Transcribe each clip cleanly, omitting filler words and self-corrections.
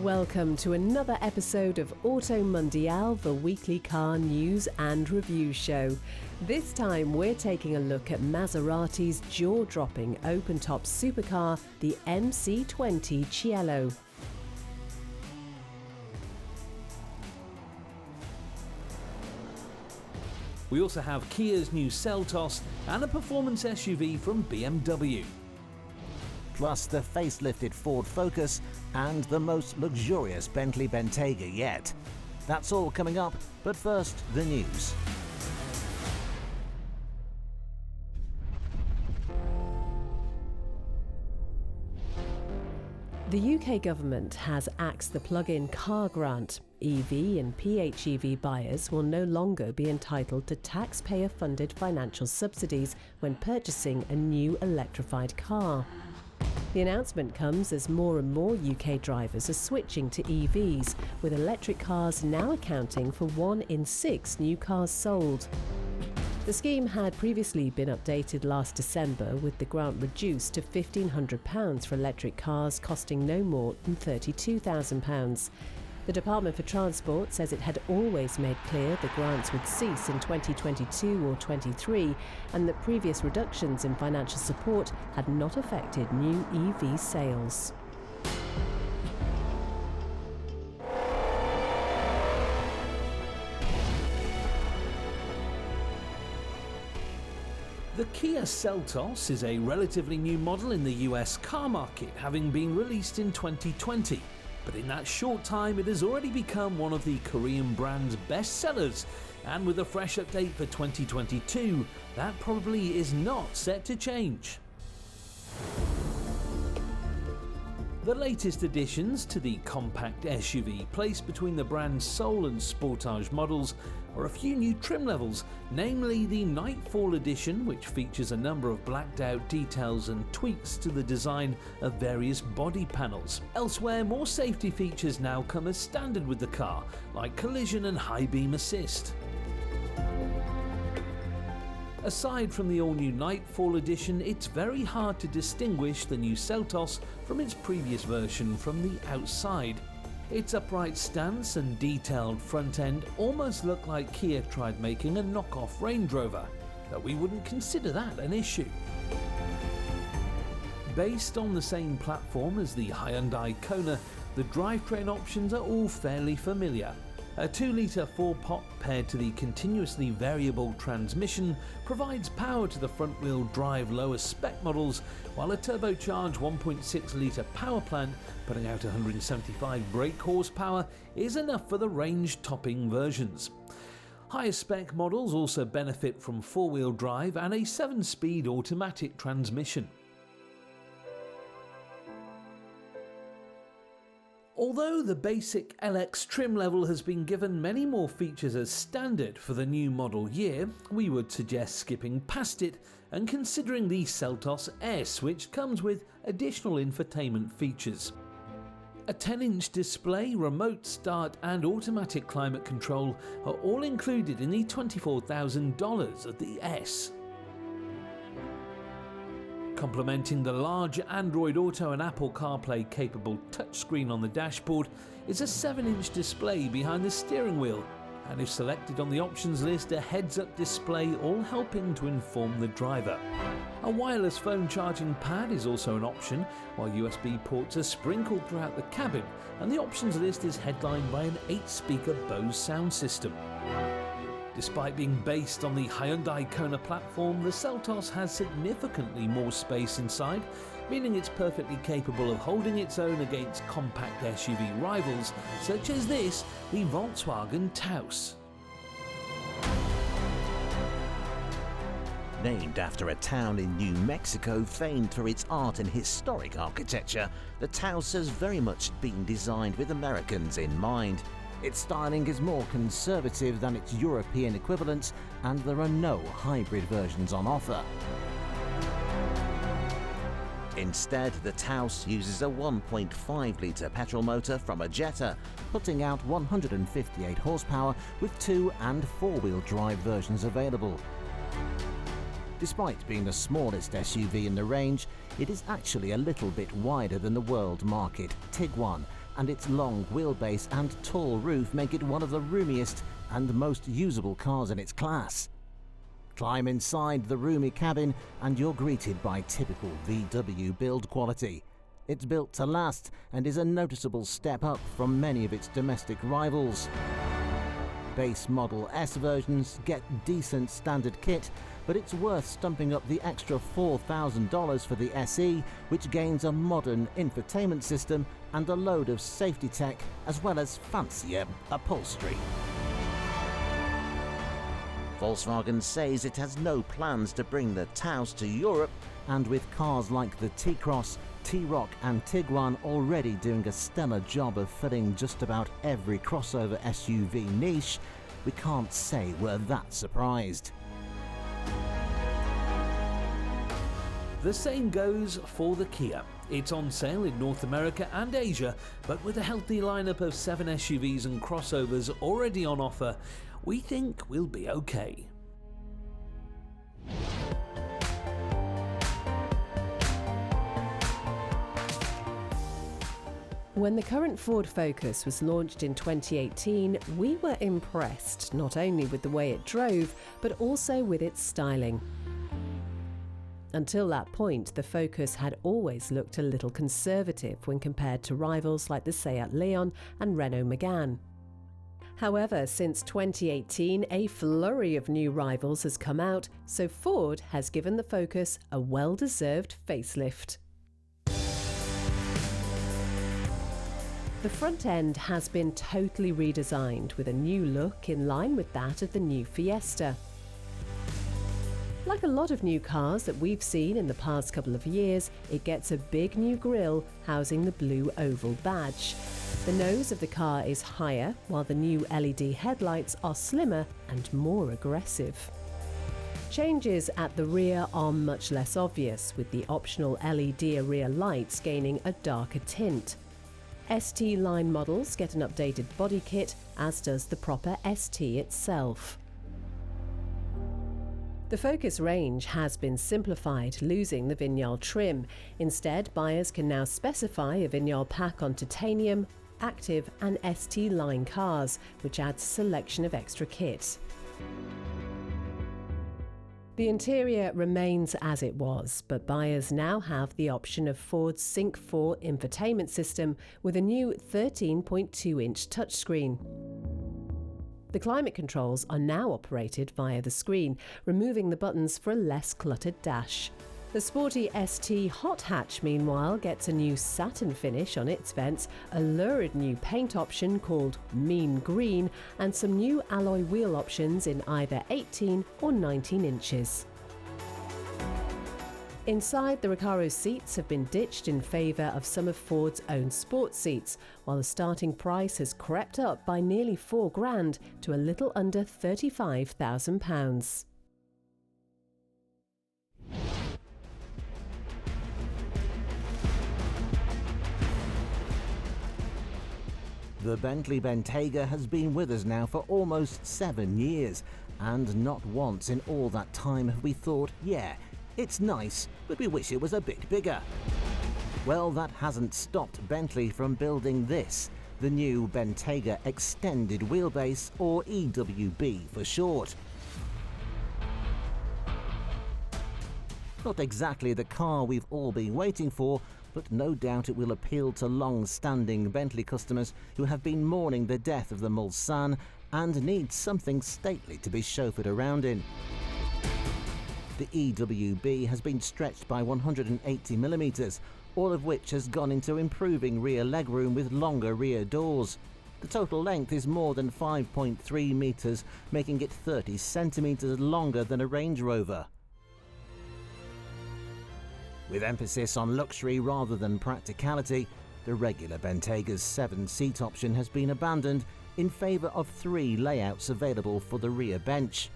Welcome to another episode of Auto Mundial, the weekly car news and review show. This time we're taking a look at Maserati's jaw-dropping open-top supercar, the MC20 Cielo. We also have Kia's new Celtos and a performance SUV from BMW. Plus the facelifted Ford Focus and the most luxurious Bentley Bentayga yet. That's all coming up, but first, the news. The UK government has axed the plug-in car grant. EV and PHEV buyers will no longer be entitled to taxpayer-funded financial subsidies when purchasing a new electrified car. The announcement comes as more and more UK drivers are switching to EVs, with electric cars now accounting for 1 in 6 new cars sold. The scheme had previously been updated last December, with the grant reduced to £1,500 for electric cars costing no more than £32,000. The Department for Transport says it had always made clear the grants would cease in 2022 or 23, and that previous reductions in financial support had not affected new EV sales. The Kia Celtos is a relatively new model in the US car market, having been released in 2020. But in that short time, it has already become one of the Korean brand's best sellers, and with a fresh update for 2022, that probably is not set to change. The latest additions to the compact SUV placed between the brand's Soul and Sportage models are a few new trim levels, namely the Nightfall edition, which features a number of blacked out details and tweaks to the design of various body panels. Elsewhere, more safety features now come as standard with the car, like collision and high beam assist. Aside from the all-new Nightfall edition, it's very hard to distinguish the new Seltos from its previous version from the outside. Its upright stance and detailed front end almost look like Kia tried making a knockoff Range Rover, though we wouldn't consider that an issue. Based on the same platform as the Hyundai Kona, the drivetrain options are all fairly familiar. A 2-litre 4-pot paired to the continuously variable transmission provides power to the front-wheel drive lower spec models, while a turbocharged 1.6-litre power plant putting out 175 brake horsepower is enough for the range-topping versions. Higher spec models also benefit from 4-wheel drive and a 7-speed automatic transmission. Although the basic LX trim level has been given many more features as standard for the new model year, we would suggest skipping past it and considering the Seltos S, which comes with additional infotainment features. A 10-inch display, remote start and automatic climate control are all included in the $24,000 of the S. Complementing the large Android Auto and Apple CarPlay capable touchscreen on the dashboard is a 7-inch display behind the steering wheel, and if selected on the options list, a heads-up display, all helping to inform the driver. A wireless phone charging pad is also an option, while USB ports are sprinkled throughout the cabin, and the options list is headlined by an 8-speaker Bose sound system. Despite being based on the Hyundai Kona platform, the Seltos has significantly more space inside, meaning it's perfectly capable of holding its own against compact SUV rivals, such as this, the Volkswagen Taos. Named after a town in New Mexico famed for its art and historic architecture, the Taos has very much been designed with Americans in mind. Its styling is more conservative than its European equivalents, and there are no hybrid versions on offer. Instead, the Taos uses a 1.5-litre petrol motor from a Jetta, putting out 158 horsepower with 2- and 4-wheel drive versions available. Despite being the smallest SUV in the range, it is actually a little bit wider than the world market Tiguan and its long wheelbase and tall roof make it one of the roomiest and most usable cars in its class. Climb inside the roomy cabin and you're greeted by typical VW build quality. It's built to last and is a noticeable step up from many of its domestic rivals. Base Model S versions get decent standard kit, but it's worth stumping up the extra $4,000 for the SE, which gains a modern infotainment system and a load of safety tech, as well as fancier upholstery. Volkswagen says it has no plans to bring the Taos to Europe, and with cars like the T-Cross, T-Roc and Tiguan already doing a stellar job of filling just about every crossover SUV niche, we can't say we're that surprised. The same goes for the Kia. It's on sale in North America and Asia, but with a healthy lineup of 7 SUVs and crossovers already on offer, we think we'll be okay. When the current Ford Focus was launched in 2018, we were impressed not only with the way it drove, but also with its styling. Until that point, the Focus had always looked a little conservative when compared to rivals like the Seat Leon and Renault Megane. However, since 2018, a flurry of new rivals has come out, so Ford has given the Focus a well-deserved facelift. The front end has been totally redesigned with a new look in line with that of the new Fiesta. Like a lot of new cars that we've seen in the past couple of years, it gets a big new grille housing the blue oval badge. The nose of the car is higher, while the new LED headlights are slimmer and more aggressive. Changes at the rear are much less obvious, with the optional LED rear lights gaining a darker tint. ST line models get an updated body kit, as does the proper ST itself. The Focus range has been simplified, losing the Vignale trim. Instead, buyers can now specify a Vignale pack on titanium, active and ST line cars, which adds a selection of extra kit. The interior remains as it was, but buyers now have the option of Ford's Sync 4 infotainment system with a new 13.2-inch touchscreen. The climate controls are now operated via the screen, removing the buttons for a less cluttered dash. The sporty ST Hot Hatch, meanwhile, gets a new satin finish on its vents, a lurid new paint option called Mean Green, and some new alloy wheel options in either 18 or 19 inches. Inside, the Recaro seats have been ditched in favour of some of Ford's own sports seats, while the starting price has crept up by nearly £4,000 to a little under £35,000. The Bentley Bentayga has been with us now for almost 7 years, and not once in all that time have we thought, yeah, it's nice, but we wish it was a bit bigger. Well, that hasn't stopped Bentley from building this, the new Bentayga Extended Wheelbase, or EWB for short. Not exactly the car we've all been waiting for, but no doubt it will appeal to long-standing Bentley customers who have been mourning the death of the Mulsanne and need something stately to be chauffeured around in. The EWB has been stretched by 180mm, all of which has gone into improving rear legroom with longer rear doors. The total length is more than 5.3 metres, making it 30 centimetres longer than a Range Rover. With emphasis on luxury rather than practicality, the regular Bentayga's 7-seat option has been abandoned in favour of 3 layouts available for the rear bench.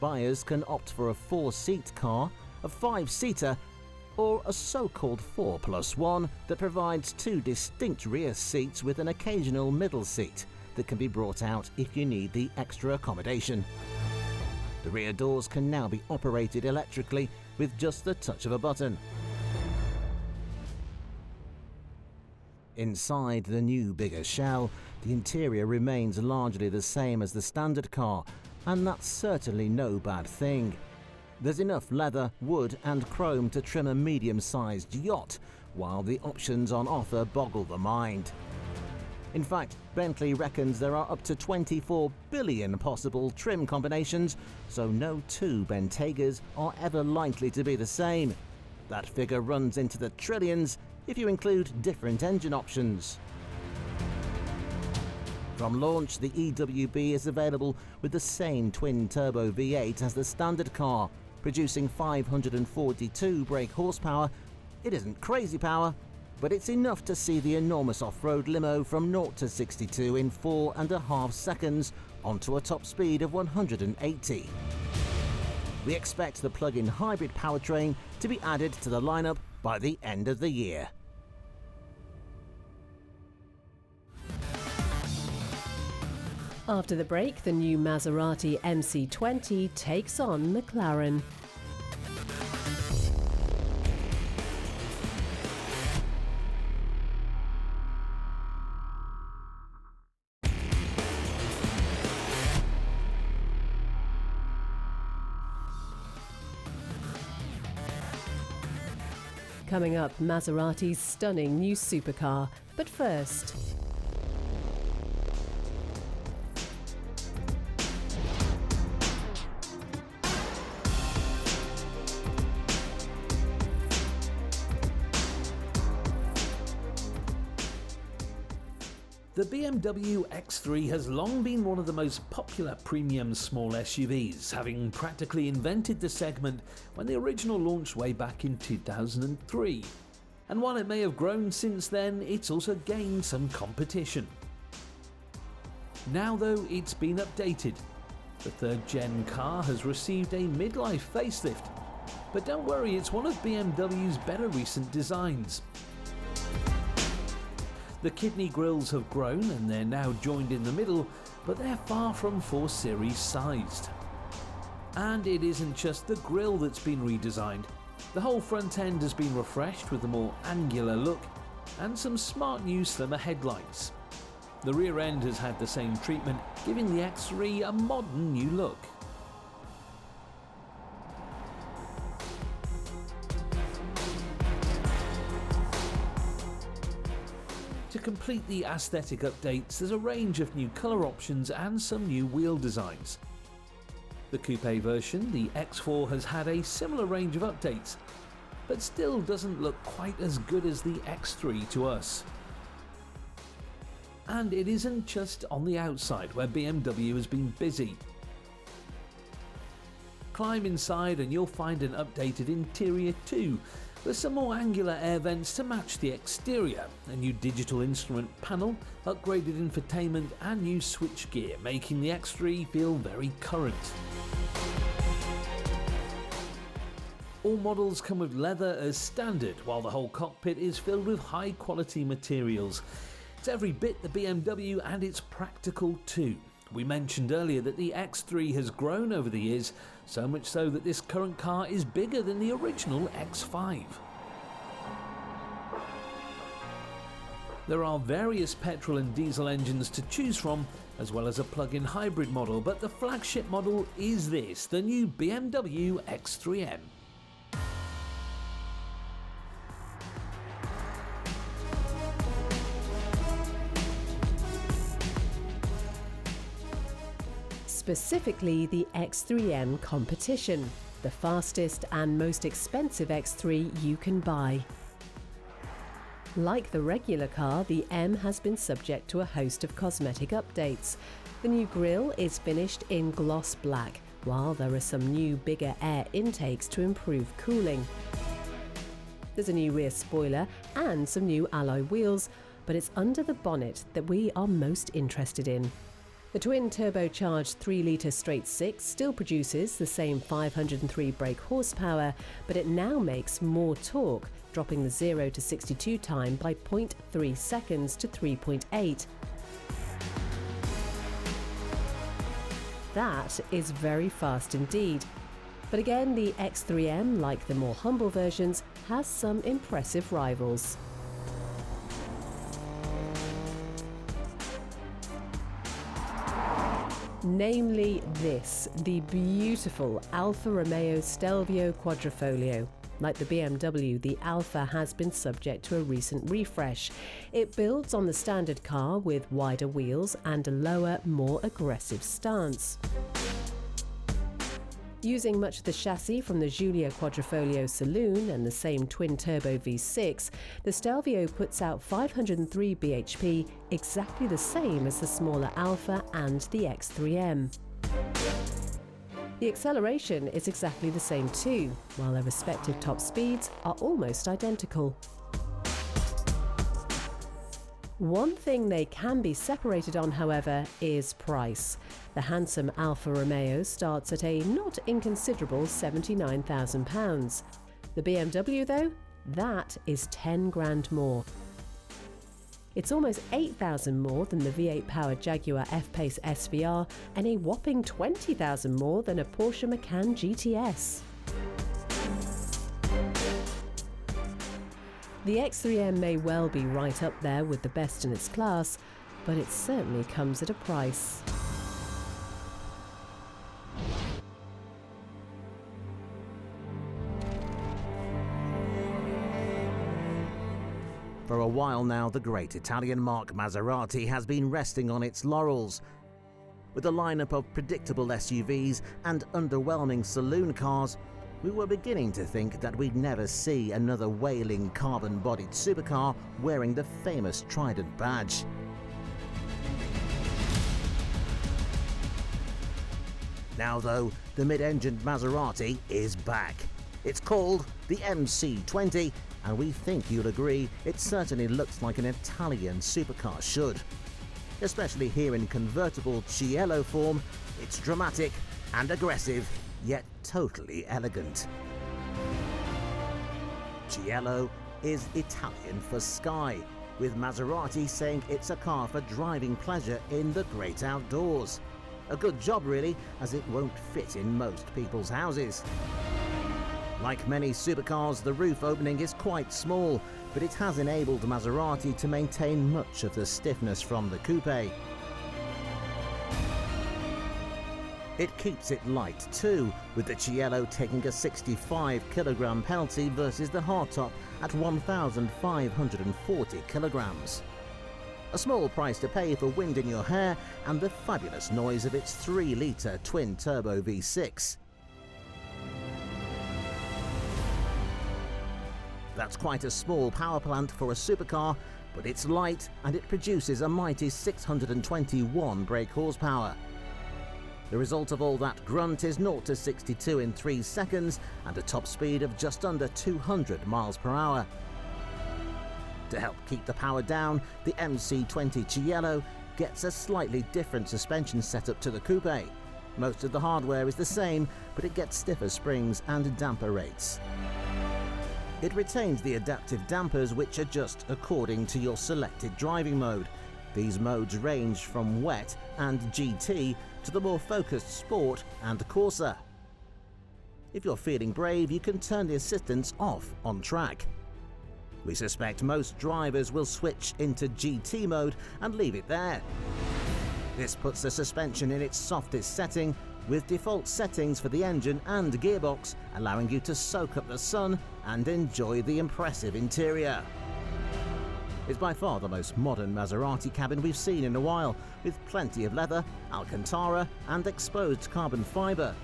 Buyers can opt for a 4-seat car, a 5-seater, or a so-called 4+1 that provides 2 distinct rear seats with an occasional middle seat that can be brought out if you need the extra accommodation. The rear doors can now be operated electrically with just the touch of a button. Inside the new bigger shell, the interior remains largely the same as the standard car, and that's certainly no bad thing. There's enough leather, wood and chrome to trim a medium-sized yacht, while the options on offer boggle the mind. In fact, Bentley reckons there are up to 24 billion possible trim combinations, so no two Bentaygas are ever likely to be the same. That figure runs into the trillions if you include different engine options. From launch, the EWB is available with the same twin-turbo V8 as the standard car, producing 542 brake horsepower. It isn't crazy power, but it's enough to see the enormous off-road limo from 0 to 62 in 4.5 seconds onto a top speed of 180. We expect the plug-in hybrid powertrain to be added to the lineup by the end of the year. After the break, the new Maserati MC20 takes on McLaren. Coming up, Maserati's stunning new supercar. But first, the BMW X3 has long been one of the most popular premium small SUVs, having practically invented the segment when the original launched way back in 2003. And while it may have grown since then, it's also gained some competition. Now though, it's been updated. The third-gen car has received a midlife facelift, but don't worry, it's one of BMW's better recent designs. The kidney grills have grown and they're now joined in the middle, but they're far from 4 Series sized. And it isn't just the grille that's been redesigned. The whole front end has been refreshed with a more angular look and some smart new slimmer headlights. The rear end has had the same treatment, giving the X3 a modern new look. To complete the aesthetic updates, there's a range of new colour options and some new wheel designs. The coupe version, the X4, has had a similar range of updates, but still doesn't look quite as good as the X3 to us. And it isn't just on the outside where BMW has been busy. Climb inside and you'll find an updated interior too, with some more angular air vents to match the exterior, a new digital instrument panel, upgraded infotainment and new switchgear, making the X3 feel very current. All models come with leather as standard, while the whole cockpit is filled with high quality materials. It's every bit the BMW and it's practical too. We mentioned earlier that the X3 has grown over the years, so much so that this current car is bigger than the original X5. There are various petrol and diesel engines to choose from, as well as a plug-in hybrid model, but the flagship model is this, the new BMW X3M. Specifically the X3M Competition, the fastest and most expensive X3 you can buy. Like the regular car, the M has been subject to a host of cosmetic updates. The new grille is finished in gloss black, while there are some new bigger air intakes to improve cooling. There's a new rear spoiler and some new alloy wheels, but it's under the bonnet that we are most interested in. The twin turbocharged 3-litre straight-six still produces the same 503 brake horsepower, but it now makes more torque, dropping the 0 to 62 time by 0.3 seconds to 3.8. That is very fast indeed. But again, the X3M, like the more humble versions, has some impressive rivals. Namely this, the beautiful Alfa Romeo Stelvio Quadrifoglio. Like the BMW, the Alfa has been subject to a recent refresh. It builds on the standard car with wider wheels and a lower, more aggressive stance. Using much of the chassis from the Giulia Quadrifoglio Saloon and the same twin-turbo V6, the Stelvio puts out 503 bhp, exactly the same as the smaller Alfa and the X3M. The acceleration is exactly the same too, while their respective top speeds are almost identical. One thing they can be separated on, however, is price. The handsome Alfa Romeo starts at a not inconsiderable £79,000. The BMW, though, that is 10 grand more. It's almost 8,000 more than the V8-powered Jaguar F-Pace SVR and a whopping 20,000 more than a Porsche Macan GTS. The X3M may well be right up there with the best in its class, but it certainly comes at a price. For a while now, the great Italian marque Maserati has been resting on its laurels. With a lineup of predictable SUVs and underwhelming saloon cars, we were beginning to think that we'd never see another wailing carbon-bodied supercar wearing the famous Trident badge. Now though, the mid-engined Maserati is back. It's called the MC20, and we think you'll agree it certainly looks like an Italian supercar should. Especially here in convertible Cielo form, it's dramatic and aggressive, yet totally elegant. Cielo is Italian for sky, with Maserati saying it's a car for driving pleasure in the great outdoors. A good job really, as it won't fit in most people's houses. Like many supercars, the roof opening is quite small, but it has enabled Maserati to maintain much of the stiffness from the coupe. It keeps it light too, with the Cielo taking a 65 kilogram penalty versus the hardtop at 1,540 kilograms. A small price to pay for wind in your hair and the fabulous noise of its 3-litre twin-turbo V6. That's quite a small power plant for a supercar, but it's light and it produces a mighty 621 brake horsepower. The result of all that grunt is 0 to 62 in 3 seconds and a top speed of just under 200 miles per hour. To help keep the power down, the MC20 Cielo gets a slightly different suspension setup to the coupe. Most of the hardware is the same, but it gets stiffer springs and damper rates. It retains the adaptive dampers which adjust according to your selected driving mode. These modes range from wet and GT to the more focused Sport and Corsa. If you're feeling brave, you can turn the assistance off on track. We suspect most drivers will switch into GT mode and leave it there. This puts the suspension in its softest setting, with default settings for the engine and gearbox, allowing you to soak up the sun and enjoy the impressive interior. It's by far the most modern Maserati cabin we've seen in a while, with plenty of leather, Alcantara and exposed carbon fibre.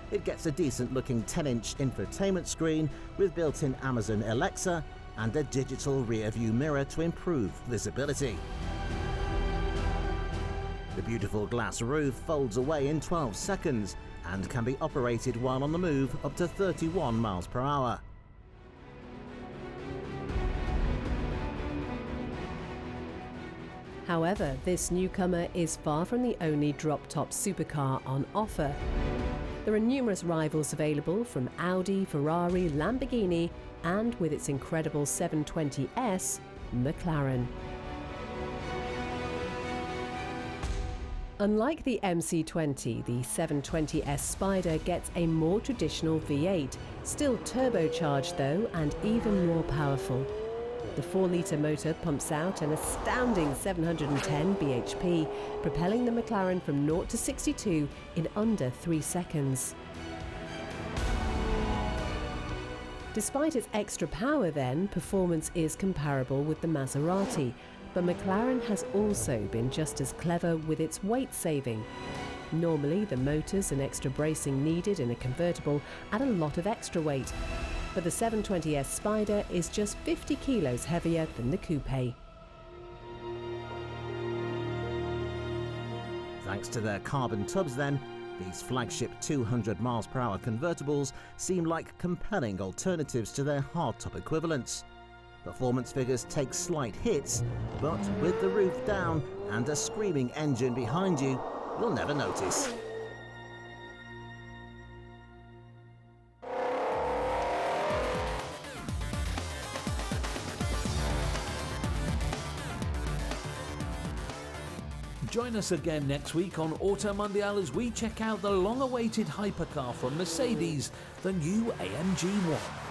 It gets a decent-looking 10-inch infotainment screen with built-in Amazon Alexa and a digital rear-view mirror to improve visibility. The beautiful glass roof folds away in 12 seconds and can be operated while on the move up to 31 miles per hour. However, this newcomer is far from the only drop-top supercar on offer. There are numerous rivals available, from Audi, Ferrari, Lamborghini, and with its incredible 720S, McLaren. Unlike the MC20, the 720S Spider gets a more traditional V8, still turbocharged though and even more powerful. The 4-litre motor pumps out an astounding 710 bhp, propelling the McLaren from 0 to 62 in under 3 seconds. Despite its extra power then, performance is comparable with the Maserati, but McLaren has also been just as clever with its weight saving. Normally, the motors and extra bracing needed in a convertible add a lot of extra weight, but the 720S Spider is just 50 kilos heavier than the coupe. Thanks to their carbon tubs then, these flagship 200 mph convertibles seem like compelling alternatives to their hardtop equivalents. Performance figures take slight hits, but with the roof down and a screaming engine behind you, you'll never notice. Join us again next week on Auto Mundial as we check out the long-awaited hypercar from Mercedes, the new AMG1.